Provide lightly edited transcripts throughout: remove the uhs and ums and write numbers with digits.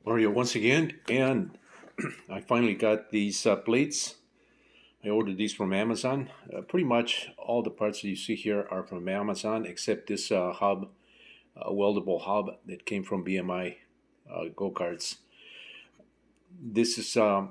Mario once again, and I finally got these plates. I ordered these from Amazon. Pretty much all the parts that you see here are from Amazon, except this hub, weldable hub that came from BMI go-karts. This is the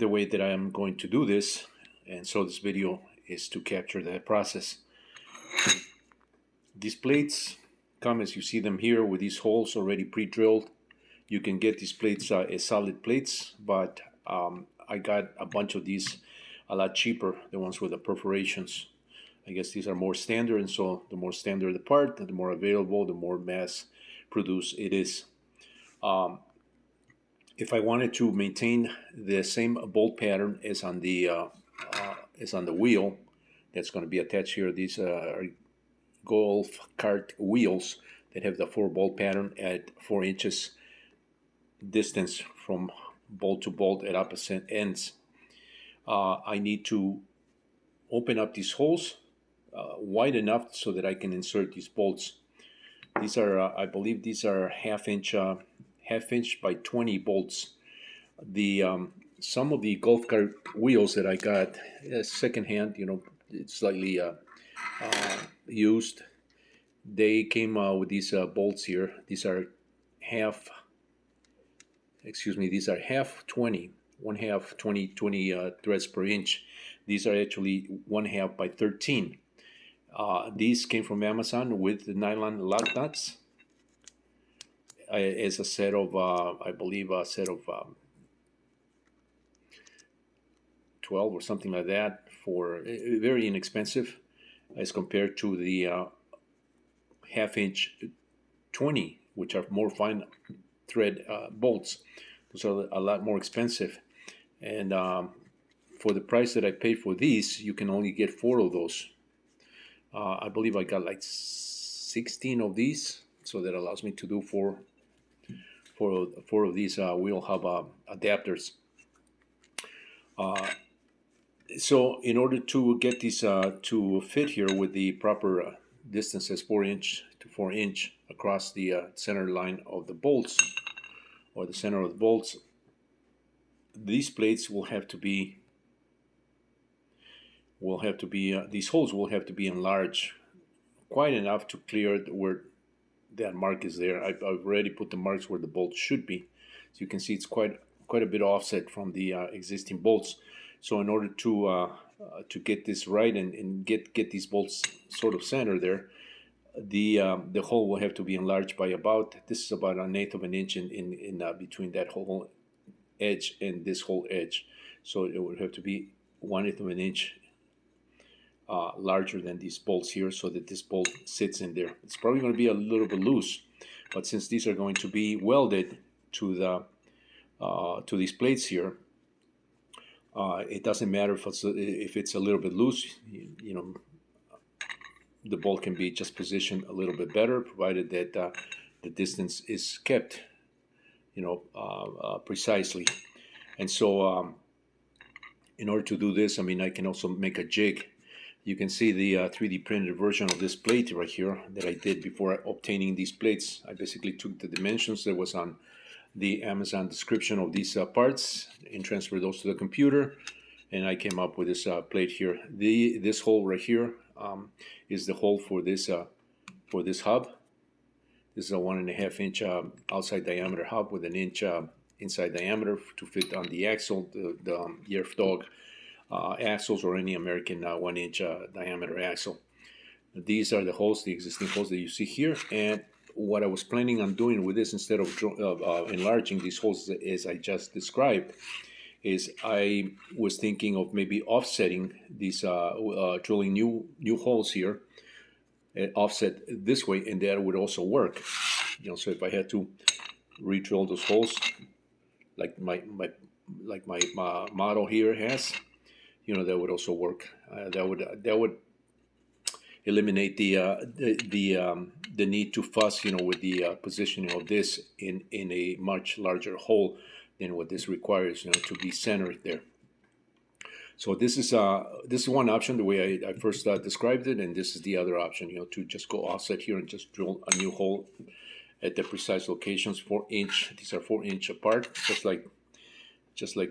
way that I am going to do this, and so this video is to capture that process. These plates come as you see them here with these holes already pre-drilled. You can get these plates as solid plates, but I got a bunch of these a lot cheaper, the ones with the perforations. I guess these are more standard, and so the more standard the part, the more available, the more mass produced it is. If I wanted to maintain the same bolt pattern as on the wheel that's going to be attached here, these are golf cart wheels that have the 4-bolt pattern at 4 inches distance from bolt to bolt at opposite ends. I need to open up these holes wide enough so that I can insert these bolts. These are, I believe, these are half inch by 20 bolts. The some of the golf cart wheels that I got secondhand, it's slightly used. They came with these bolts here. These are half. Excuse me. These are half 20, 1/2 20 threads per inch. These are actually 1/2 by 13. These came from Amazon with the nylon lock nuts. As a set of, I believe, a set of 12 or something like that, for very inexpensive as compared to the half inch 20, which are more fine thread bolts. Those are a lot more expensive, and for the price that I paid for these, you can only get 4 of those. I believe I got like 16 of these, so that allows me to do four of these wheel hub adapters. So in order to get these to fit here with the proper distances, 4-inch to 4-inch across the center line of the bolts, or the center of the bolts, these plates will have to be these holes will have to be enlarged quite enough to clear where that mark is there. I've already put the marks where the bolts should be, so you can see it's quite a bit offset from the existing bolts. So in order to get this right and get these bolts sort of centered there, the hole will have to be enlarged by about 1/8 of an inch in between that whole edge and this whole edge. So it would have to be 1/8 of an inch larger than these bolts here, so that this bolt sits in there. It's probably going to be a little bit loose, but since these are going to be welded to the to these plates here, it doesn't matter if it's a little bit loose. The bolt can be just positioned a little bit better, provided that the distance is kept, precisely. And so, in order to do this, I can also make a jig. You can see the 3D printed version of this plate right here that I did before obtaining these plates. I basically took the dimensions that was on the Amazon description of these parts and transferred those to the computer, and I came up with this plate here. This hole right here is the hole for this hub. This is a 1.5 inch outside diameter hub with an inch inside diameter to fit on the axle, the Yerf dog axles, or any American 1 inch diameter axle. These are the holes, the existing holes that you see here. And what I was planning on doing with this, instead of enlarging these holes as I just described, is I was thinking of maybe offsetting these, drilling new holes here, offset this way, and that would also work. So if I had to re-drill those holes, like my model here has, that would also work. That would eliminate the need to fuss, with the positioning of this in a much larger hole than what this requires, to be centered there. So this is one option, the way I first described it, and this is the other option, to just go offset here and just drill a new hole at the precise locations, 4 inch. These are 4 inch apart, just like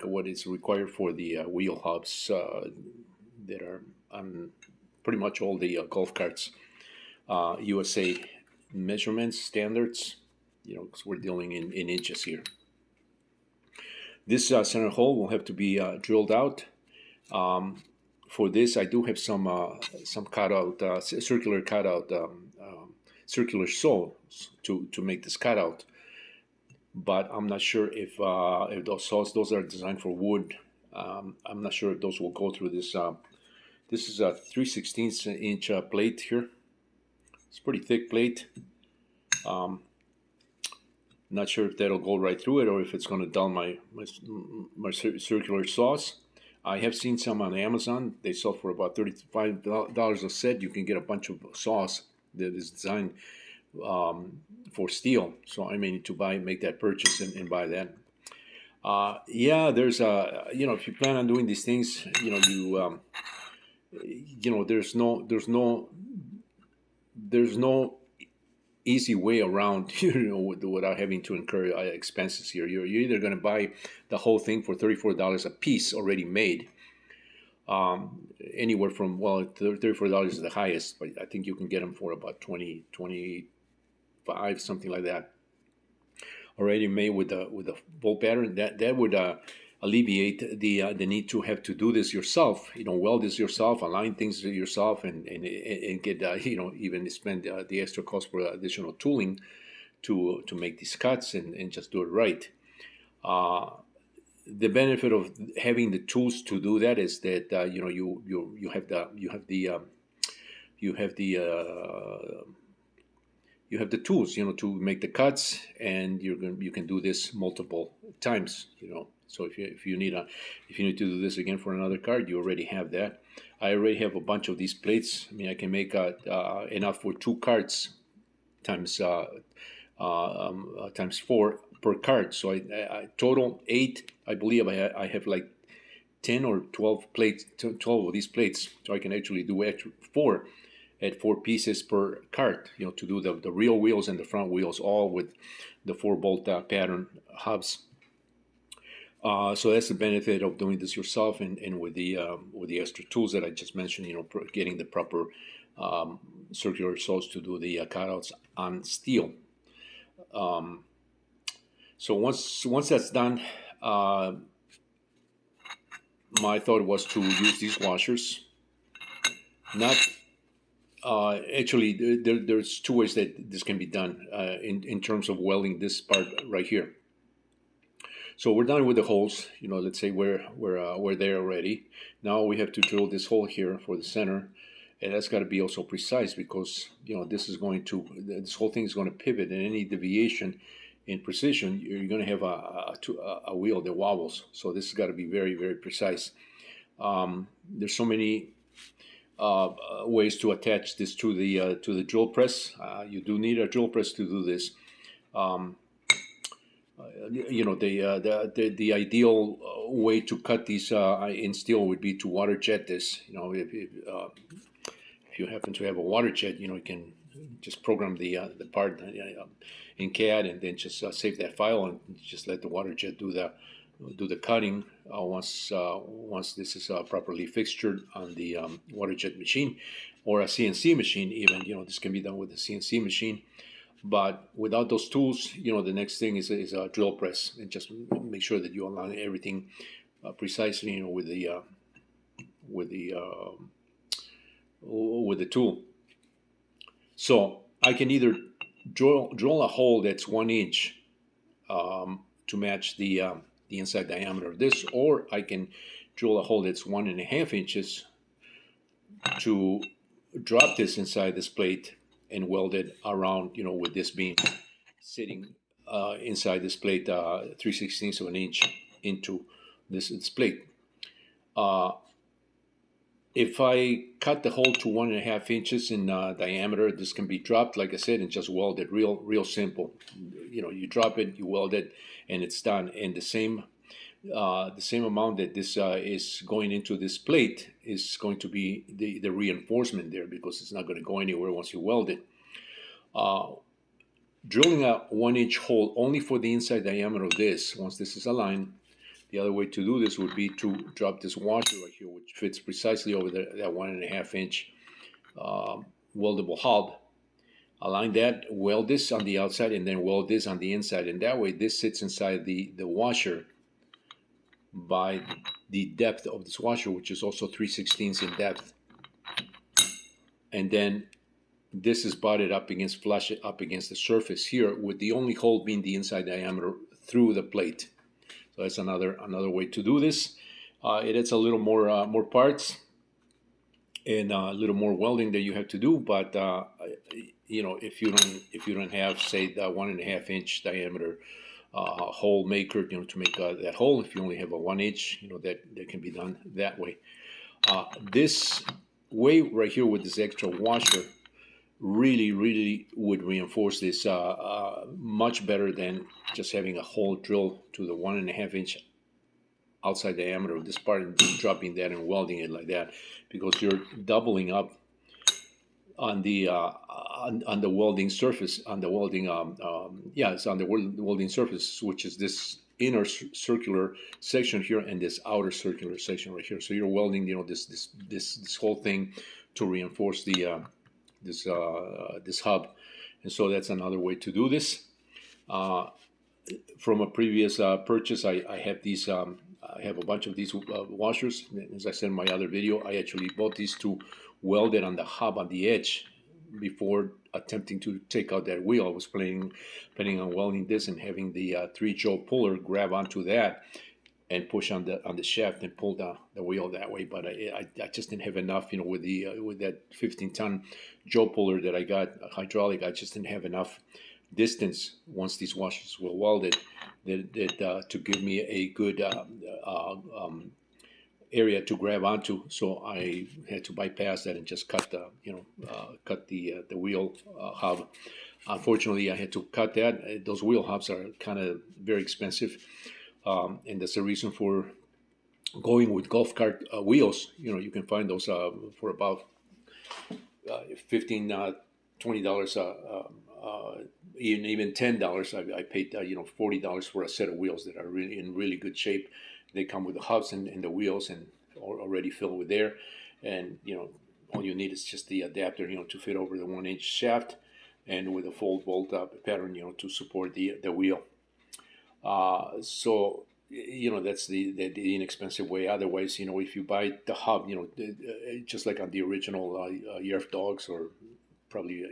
what is required for the wheel hubs that are on pretty much all the golf carts. USA measurements standards, because we're dealing in inches here. This center hole will have to be drilled out. For this, I do have some cutout, circular cutout, circular saws to make this cutout. But I'm not sure if those saws, those are designed for wood. I'm not sure if those will go through this. This is a 3/16 inch plate here. It's a pretty thick plate. Not sure if that'll go right through it or if it's going to dull my circular saws. I have seen some on Amazon. They sell for about $35 a set. You can get a bunch of saws that is designed for steel. So I may need to make that purchase and buy that. Yeah, there's if you plan on doing these things, there's no easy way around, without having to incur expenses here. You're either going to buy the whole thing for $34 a piece already made. Anywhere from, well, $34 is the highest, but I think you can get them for about 20, 25, something like that, already made with the bolt pattern. That would alleviate the need to have to do this yourself. Weld this yourself, align things yourself, and get even spend the extra cost for additional tooling to make these cuts and just do it right. The benefit of having the tools to do that is that you have the tools, to make the cuts, and you can do this multiple times. So if you need to do this again for another card, you already have that. I already have a bunch of these plates. I mean, I can make enough for 2 cards times 4 per card. So I total 8. I believe I have like 10 or 12 plates, 12 of these plates. So I can actually do 4 at 4 pieces per cart, to do the rear wheels and the front wheels, all with the 4-bolt pattern hubs. So that's the benefit of doing this yourself, and with the extra tools that I just mentioned, getting the proper circular saws to do the cutouts on steel. So once that's done, my thought was to use these washers. Not actually, there's 2 ways that this can be done in terms of welding this part right here. So we're done with the holes. Let's say we're there already. Now we have to drill this hole here for the center, and that's got to be also precise, because this whole thing is going to pivot, and any deviation in precision, you're going to have a wheel that wobbles. So this has got to be very, very precise. There's so many ways to attach this to the drill press. You do need a drill press to do this. The ideal way to cut these in steel would be to water jet this. If you happen to have a water jet, you can just program the part in CAD, and then just save that file and just let the water jet do the cutting once this is properly fixtured on the water jet machine, or a CNC machine. Even this can be done with a CNC machine. But without those tools, the next thing is a drill press, and just make sure that you align everything precisely, with the tool. So I can either drill a hole that's 1 inch to match the inside diameter of this, or I can drill a hole that's 1.5 inches to drop this inside this plate and weld it around, with this beam sitting inside this plate 3/16 of an inch into this plate. If I cut the hole to 1.5 inches in diameter, this can be dropped, like I said, and just welded. Real simple. You drop it, you weld it, and it's done. And the same amount that this is going into this plate is going to be the reinforcement there, because it's not going to go anywhere once you weld it. drilling a 1 inch hole only for the inside diameter of this. Once this is aligned, the other way to do this would be to drop this washer right here, which fits precisely over that 1.5 inch weldable hub. Align that, weld this on the outside, and then weld this on the inside. And that way, this sits inside the washer by the depth of this washer, which is also 3/16 in depth. And then this is butted up against, flush up against the surface here, with the only hole being the inside diameter through the plate. So that's another way to do this. It adds a little more parts and a little more welding that you have to do, but if you don't have, say, the 1.5 inch diameter hole maker, to make that hole, if you only have a 1 inch, that can be done that way. This way right here with this extra washer really would reinforce this much better than just having a hole drill to the 1.5 inch outside diameter of this part and dropping that and welding it like that, because you're doubling up on the welding surface, on the welding it's on the welding surface, which is this inner circular section here and this outer circular section right here. So you're welding this whole thing to reinforce the this hub. And so that's another way to do this. From a previous purchase, I have these. I have a bunch of these washers. As I said in my other video, I actually bought these to weld it on the hub on the edge before attempting to take out that wheel. I was planning on welding this and having the 3-jaw puller grab onto that and push on the shaft and pull the wheel that way. But I just didn't have enough, with that 15-ton jaw puller that I got, hydraulic. I just didn't have enough distance once these washers were welded that to give me a good area to grab onto. So I had to bypass that and just cut the wheel hub. Unfortunately, I had to cut that. Those wheel hubs are kind of very expensive, and that's the reason for going with golf cart wheels. You can find those for about $15, $20, even $10. I paid $40 for a set of wheels that are really in really good shape. They come with the hubs and the wheels and already filled with air, and all you need is just the adapter to fit over the 1-inch shaft, and with a fold bolt pattern to support the wheel. So that's the inexpensive way. Otherwise, if you buy the hub, just like on the original Yerf dogs, or probably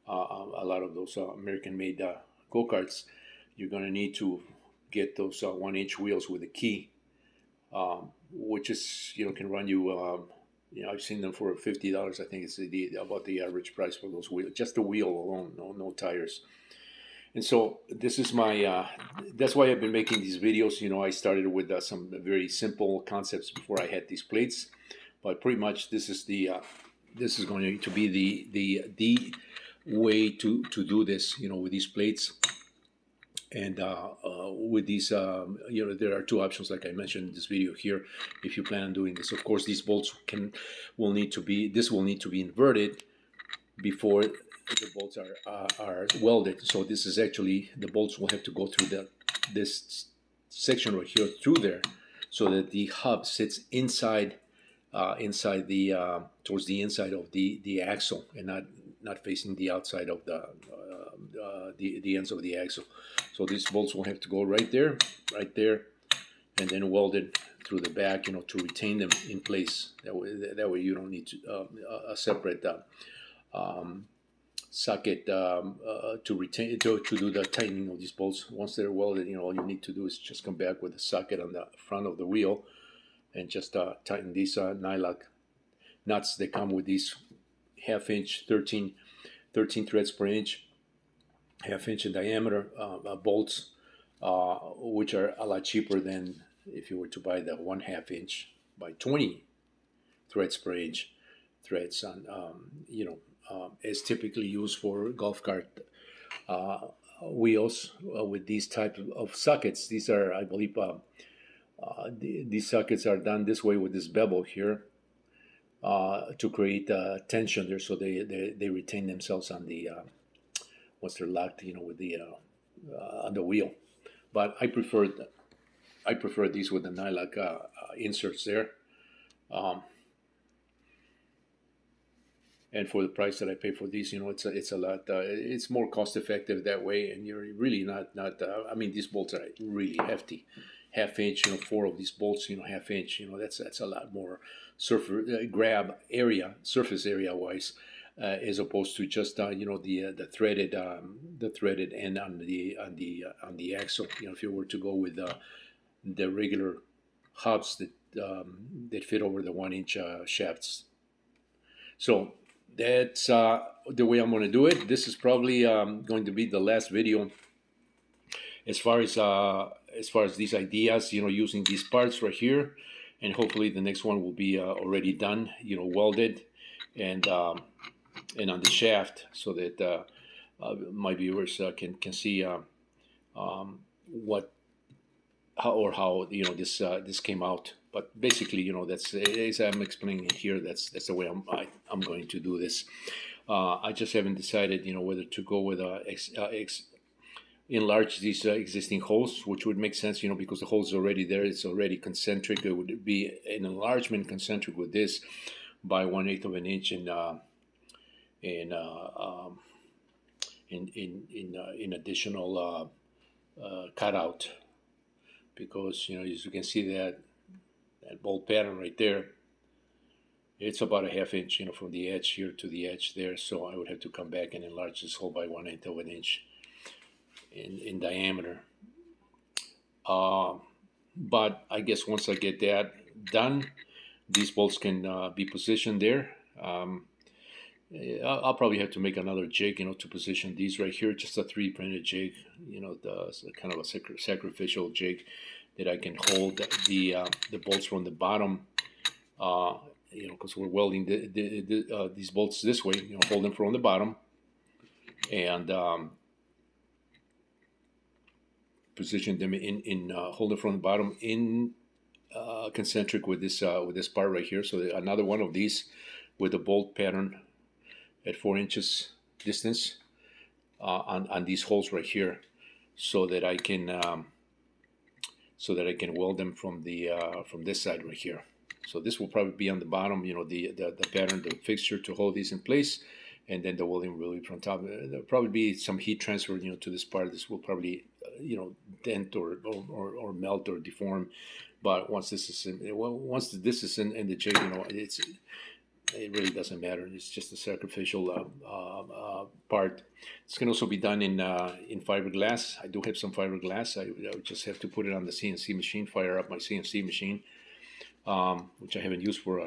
a lot of those American-made go-karts, you're going to need to get those 1-inch wheels with a key, which is can run you. I've seen them for $50. I think it's about the average price for those wheels, just the wheel alone, no tires. And so this is my. That's why I've been making these videos. I started with some very simple concepts before I had these plates, but pretty much this is going to be the way to do this. With these plates. And with these, there are two options, like I mentioned in this video here. If you plan on doing this, of course, these bolts will need to be inverted before the bolts are welded. So this is actually, the bolts will have to go through this section right here through there, so that the hub sits inside towards the inside of the axle, and not facing the outside of the ends of the axle. So these bolts will have to go right there, and then welded through the back, to retain them in place. That way you don't need a separate socket to retain to do the tightening of these bolts. Once they're welded, all you need to do is just come back with a socket on the front of the wheel and just tighten these nylock nuts. They come with these 1/2 inch, 13 threads per inch, 1/2 inch in diameter bolts, which are a lot cheaper than if you were to buy the 1/2 inch by 20 threads per inch threads on is typically used for golf cart wheels with these type of sockets. These are, I believe, these sockets are done this way with this bevel here to create tension there, so they retain themselves on the once they're locked, with the on the wheel. But I prefer these with the nylock inserts there. Um, and for the price that I pay for these, it's a lot. It's more cost effective that way, and you're really not. I mean, these bolts are really hefty, half inch. Four of these bolts, half inch. That's a lot more surface grab area, surface area wise, as opposed to just the threaded end on the axle. If you were to go with the regular hubs that fit over the 1 inch shafts. So that's the way I'm going to do it. This is probably going to be the last video as far as these ideas. Using these parts right here, and hopefully the next one will be already done. Welded and on the shaft, so that my viewers can see what how this came out. But basically, that's as I'm explaining it here. That's the way I'm going to do this. I just haven't decided, whether to go with enlarge these existing holes, which would make sense, because the hole's already there. It's already concentric. It would be an enlargement concentric with this by 1/8 of an inch in additional cutout, because as you can see that bolt pattern right there, it's about a half inch, from the edge here to the edge there. So I would have to come back and enlarge this hole by 1/8 of an inch in diameter. But I guess once I get that done, these bolts can be positioned there. I'll probably have to make another jig, to position these right here. Just a 3D printed jig, the kind of a sacrificial jig that I can hold the bolts from the bottom. Because we're welding these bolts this way. Hold them from the bottom, and position them in hold them from the bottom in concentric with this part right here. So another one of these with a bolt pattern at 4 inches distance on these holes right here, so that I can weld them from this side right here. So this will probably be on the bottom, the pattern, the fixture to hold these in place, and then the welding will be from top. There'll probably be some heat transfer, to this part. This will probably, dent or melt or deform. But once this is in the jig, it really doesn't matter. It's just a sacrificial part. This can also be done in fiberglass. I do have some fiberglass. I would just have to put it on the CNC machine, fire up my CNC machine, which I haven't used for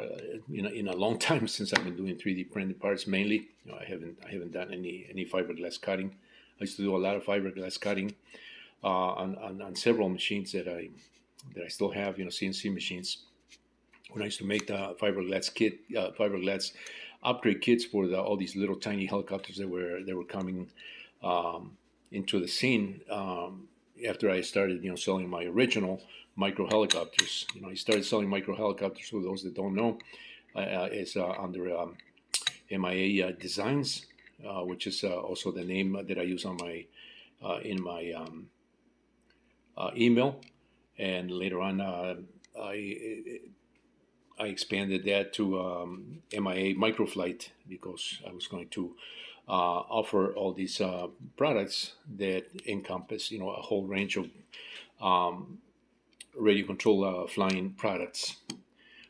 in a long time, since I've been doing 3D printed parts mainly. I haven't done any fiberglass cutting. I used to do a lot of fiberglass cutting on several machines that I still have, CNC machines. When I used to make the fiberglass upgrade kits for all these little tiny helicopters that were coming into the scene after I started, selling my original micro helicopters. I started selling micro helicopters. For those that don't know, is under MIA Designs, which is also the name that I use on my in my email. And later on, I expanded that to MIA Microflight, because I was going to offer all these products that encompass, a whole range of radio control flying products.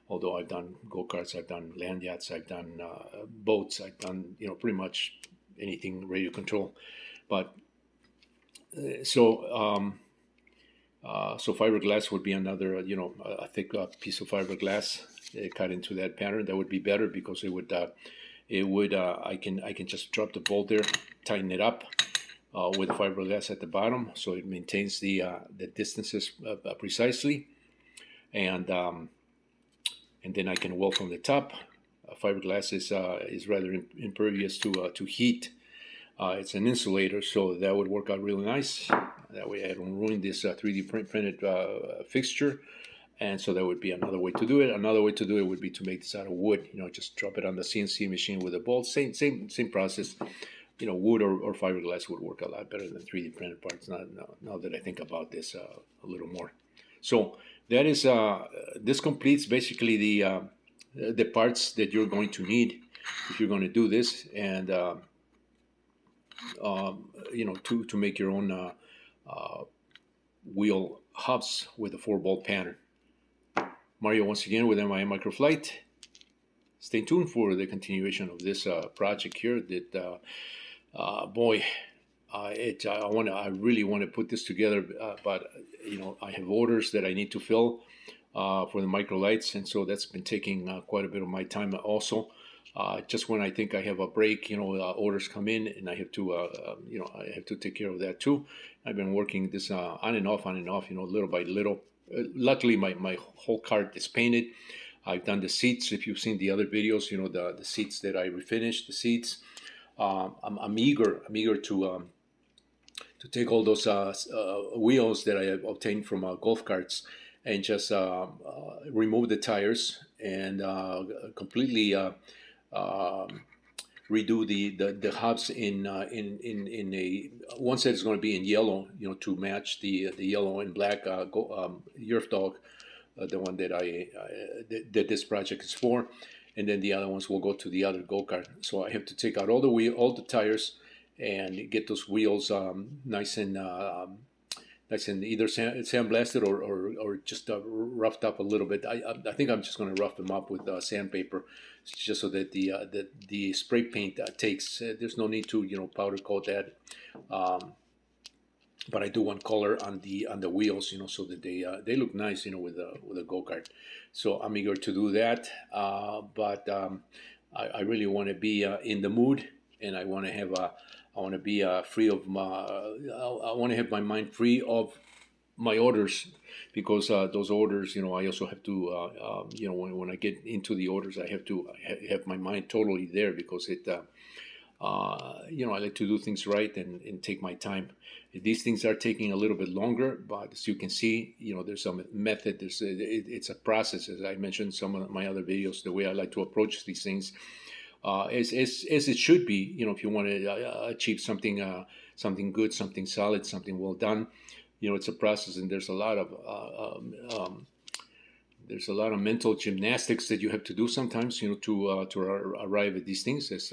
Although I've done go-karts, I've done land yachts, I've done boats, I've done, pretty much anything radio control. But so fiberglass would be another, a thick piece of fiberglass cut into that pattern. That would be better, because I can just drop the bolt there, tighten it up with the fiberglass at the bottom, so it maintains the distances precisely, and then I can weld from the top. Fiberglass is rather impervious to heat. It's an insulator, so that would work out really nice. That way I don't ruin this 3D printed fixture. And so that would be another way to do it. Another way to do it would be to make this out of wood. Just drop it on the CNC machine with a bolt. Same process. wood or fiberglass would work a lot better than 3D printed parts. Now that I think about this a little more. So that is this completes basically the parts that you're going to need if you're going to do this, and to make your own wheel hubs with a 4-bolt pattern. Mario once again with MI Microflight. Stay tuned for the continuation of this project here. That boy, I really want to put this together, but I have orders that I need to fill for the micro lights, and so that's been taking quite a bit of my time also. Just when I think I have a break, orders come in, and I have to take care of that too. I've been working this on and off, little by little. Luckily, my whole cart is painted. I've done the seats. If you've seen the other videos, the seats that I refinished, the seats. I'm eager to take all those wheels that I have obtained from golf carts and just remove the tires and completely redo the hubs in a one set is going to be in yellow, to match the yellow and black Yerf dog, the one that this project is for, and then the other ones will go to the other go-kart. So I have to take out all the tires and get those wheels nice and either sandblasted or just roughed up a little bit. I think I'm just going to rough them up with sandpaper, just so that the spray paint takes. There's no need to powder coat that. But I do want color on the wheels, so that they look nice, with a go-kart. So I'm eager to do that. But I really want to be in the mood, and I want to have I want to be free of my. I want to have my mind free of my orders, because those orders, I also have to, when I get into the orders, I have to have my mind totally there, because it. I like to do things right and take my time. These things are taking a little bit longer, but as you can see, there's some method. It's a process, as I mentioned in some of my other videos. The way I like to approach these things, as it should be. If you want to achieve something good, something solid, something well done, it's a process, and there's a lot of mental gymnastics that you have to do sometimes, to arrive at these things. As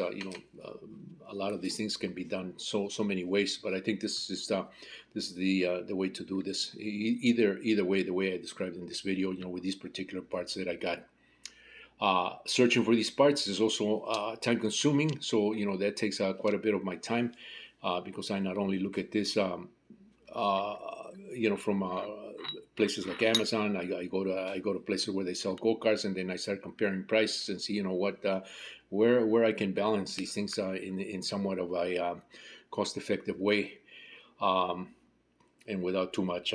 a lot of these things can be done so many ways, but I think this is the way to do this. Either way, the way I described in this video, with these particular parts that I got. Searching for these parts is also time consuming, so that takes quite a bit of my time, because I not only look at this, from places like Amazon. I go to places where they sell go-karts, and then I start comparing prices and see where I can balance these things in somewhat of a cost-effective way, and without too much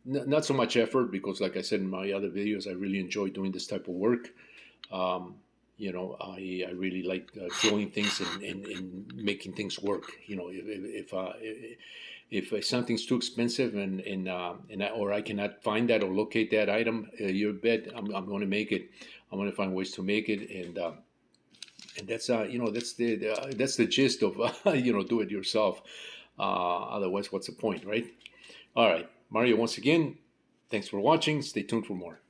not so much effort, because like I said in my other videos, I really enjoy doing this type of work. I really like doing things and making things work. If something's too expensive or I cannot find that or locate that item, you bet I'm going to make it. I'm going to find ways to make it, and that's that's the gist of do it yourself. Otherwise, what's the point, right? All right, Mario. Once again, thanks for watching. Stay tuned for more.